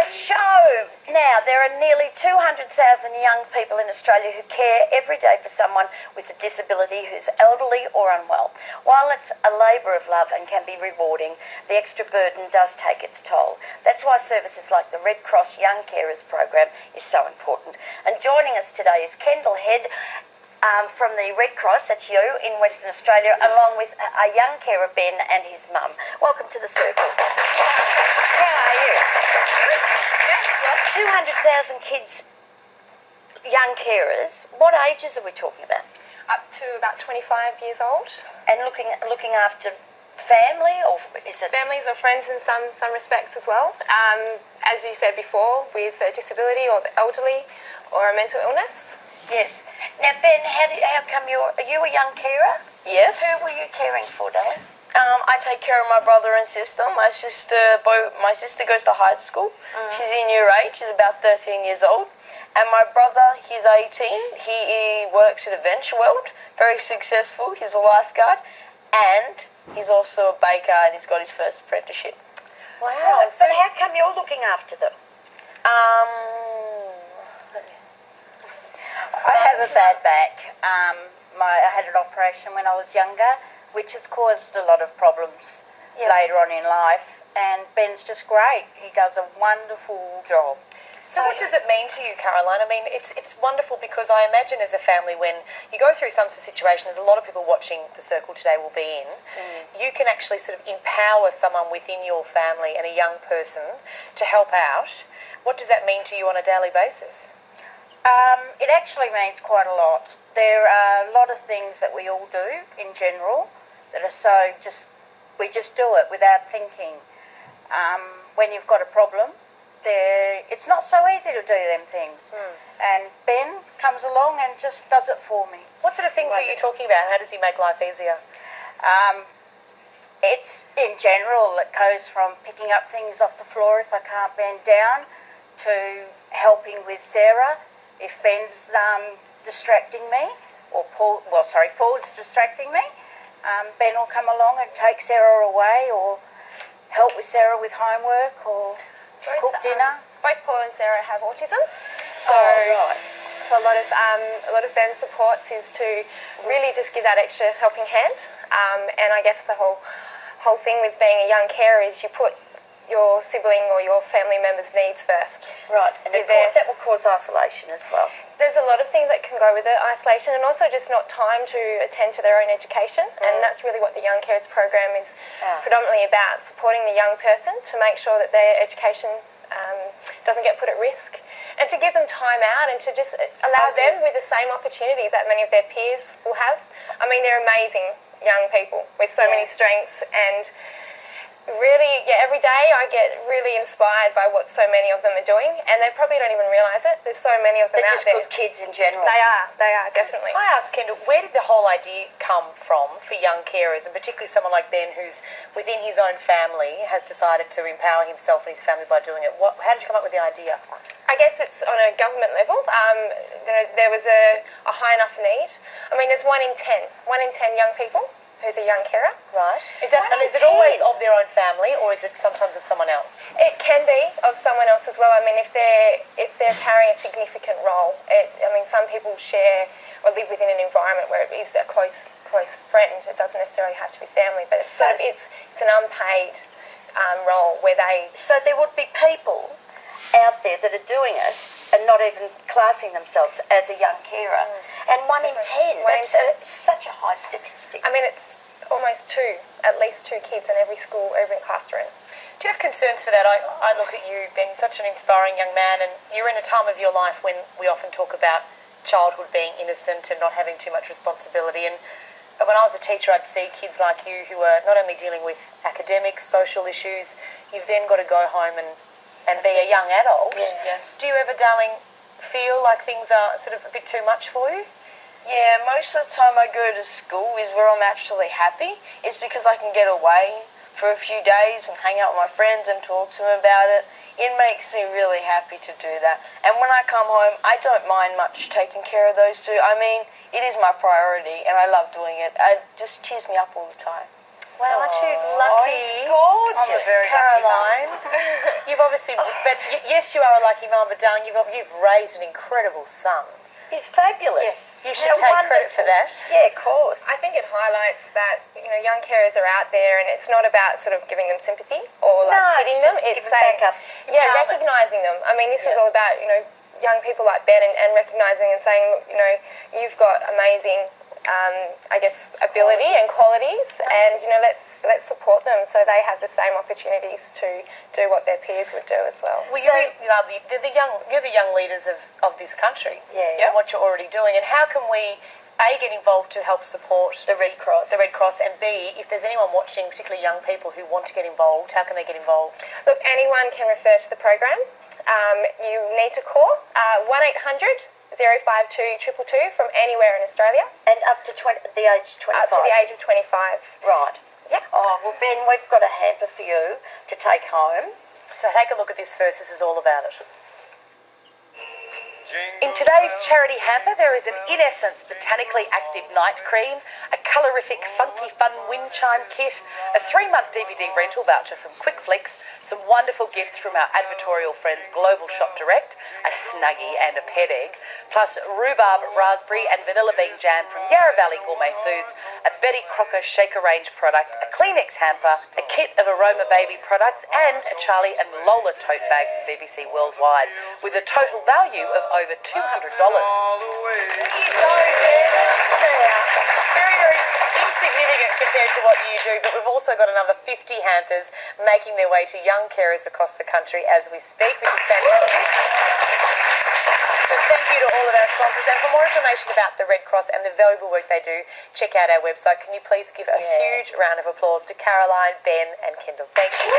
show! Now, there are nearly 200,000 young people in Australia who care every day for someone with a disability who's elderly or unwell. While it's a labour of love and can be rewarding, the extra burden does take its toll. That's why services like the Red Cross Young Carers program is so important. And joining us today is Kendall Head, from the Red Cross, that's you, in Western Australia, along with a young carer, Ben, and his mum. Welcome to the circle. How are you? 200,000 kids, young carers. What ages are we talking about? Up to about 25 years old. And looking after family, or is it... Families or friends in some respects as well. As you said before, with a disability or the elderly or a mental illness. Yes. Now, Ben, how come are you a young carer? Yes. Who were you caring for, darling? I take care of my brother and sister. My sister goes to high school. She's in year 8. She's about 13 years old. And my brother, he's 18. He works at Adventure World. Very successful. He's a lifeguard. And he's also a baker, and he's got his first apprenticeship. Wow. Right. So how come you're looking after them? I have a bad back. I had an operation when I was younger, which has caused a lot of problems later on in life. And Ben's just great. He does a wonderful job. So what does it mean to you, Caroline? I mean, it's wonderful because I imagine as a family, when you go through some situation, as a lot of people watching The Circle today will be in, you can actually sort of empower someone within your family and a young person to help out. What does that mean to you on a daily basis? It actually means quite a lot. There are a lot of things that we all do in general that are so we just do it without thinking. When you've got a problem, it's not so easy to do them things. And Ben comes along and just does it for me. What sort of things are you talking about? How does he make life easier? It's in general, it goes from picking up things off the floor if I can't bend down to helping with Sarah if Ben's distracting me, or Paul's distracting me. Ben will come along and take Sarah away, or help with Sarah with homework, or cook dinner. Both Paul and Sarah have autism, so right. so a lot of Ben's supports is to really just give that extra helping hand. And I guess the whole thing with being a young carer is you put your sibling or your family member's needs first. Right, and that will cause isolation as well. There's a lot of things that can go with it, isolation, and also just not time to attend to their own education. And that's really what the Young Carers program is predominantly about, supporting the young person to make sure that their education doesn't get put at risk, and to give them time out and to just allow them with the same opportunities that many of their peers will have. I mean, they're amazing young people with so many strengths, and really, every day I get really inspired by what so many of them are doing, and they probably don't even realise it. There's so many of them They're out just there. good kids in general. They are, definitely. I ask Kendall, where did the whole idea come from for young carers, and particularly someone like Ben who's within his own family has decided to empower himself and his family by doing it? How did you come up with the idea? I guess it's on a government level. There was a high enough need. I mean, there's 1 in 10 young people who's a young carer. Right. Is it always of their own family, or is it sometimes of someone else? It can be of someone else as well. I mean, if they're carrying a significant role, some people share or live within an environment where it is a close friend. It doesn't necessarily have to be family, but it's an unpaid role where they. So there would be people out there that are doing it and not even classing themselves as a young carer. And 1 in 10, that's such a high statistic. I mean, it's almost at least two kids in every school, every classroom. Do you have concerns for that? I look at you being such an inspiring young man, and you're in a time of your life when we often talk about childhood being innocent and not having too much responsibility. And when I was a teacher, I'd see kids like you who are not only dealing with academics, social issues, you've then got to go home and be a young adult. Yes. Do you ever, darling, feel like things are sort of a bit too much for you? Yeah, most of the time I go to school is where I'm actually happy. It's because I can get away for a few days and hang out with my friends and talk to them about it. It makes me really happy to do that. And when I come home, I don't mind much taking care of those two. I mean, it is my priority and I love doing it. It just cheers me up all the time. Wow, aren't you lucky? Gorgeous, I'm a very lucky Caroline. You've obviously, but yes, you are a lucky mum, but darling, you've raised an incredible son. He's fabulous. You should How take credit for that. Yeah, of course. I think it highlights that young carers are out there, and it's not about sort of giving them sympathy or like No, hitting it's them. just It's giving saying, back up yeah, empowerment. recognising them. I mean, this is all about young people like Ben and recognising and saying, look, you've got amazing. I guess ability and qualities, and let's support them so they have the same opportunities to do what their peers would do as well. Well, you're the young leaders of this country. Yeah. And what you're already doing, and how can we A, get involved to help support The Red Cross. and B, if there's anyone watching, particularly young people who want to get involved, how can they get involved? Look, anyone can refer to the program. You need to call 1-800 052 222 from anywhere in Australia. And up to the age 25. Up to the age of 25. Right. Yeah. Oh, well, Ben, we've got a hamper for you to take home. So take a look at this first. This is all about it. In today's charity hamper, there is an In Essence botanically active night cream, a colorific funky fun wind chime kit, a 3-month DVD rental voucher from Quick Flicks, some wonderful gifts from our advertorial friends Global Shop Direct, a Snuggie and a pet egg, plus rhubarb, raspberry and vanilla bean jam from Yarra Valley Gourmet Foods, a Betty Crocker shaker range product, a Kleenex hamper, a kit of Aroma Baby products, and a Charlie and Lola tote bag from BBC Worldwide, with a total value of over $200. All the way. Very, very insignificant compared to what you do, but we've also got another 50 hampers making their way to young carers across the country as we speak, which is fantastic. But thank you to all of our sponsors, and for more information about the Red Cross and the valuable work they do, check out our website. Can you please give a huge round of applause to Caroline, Ben and Kendall. Thank you.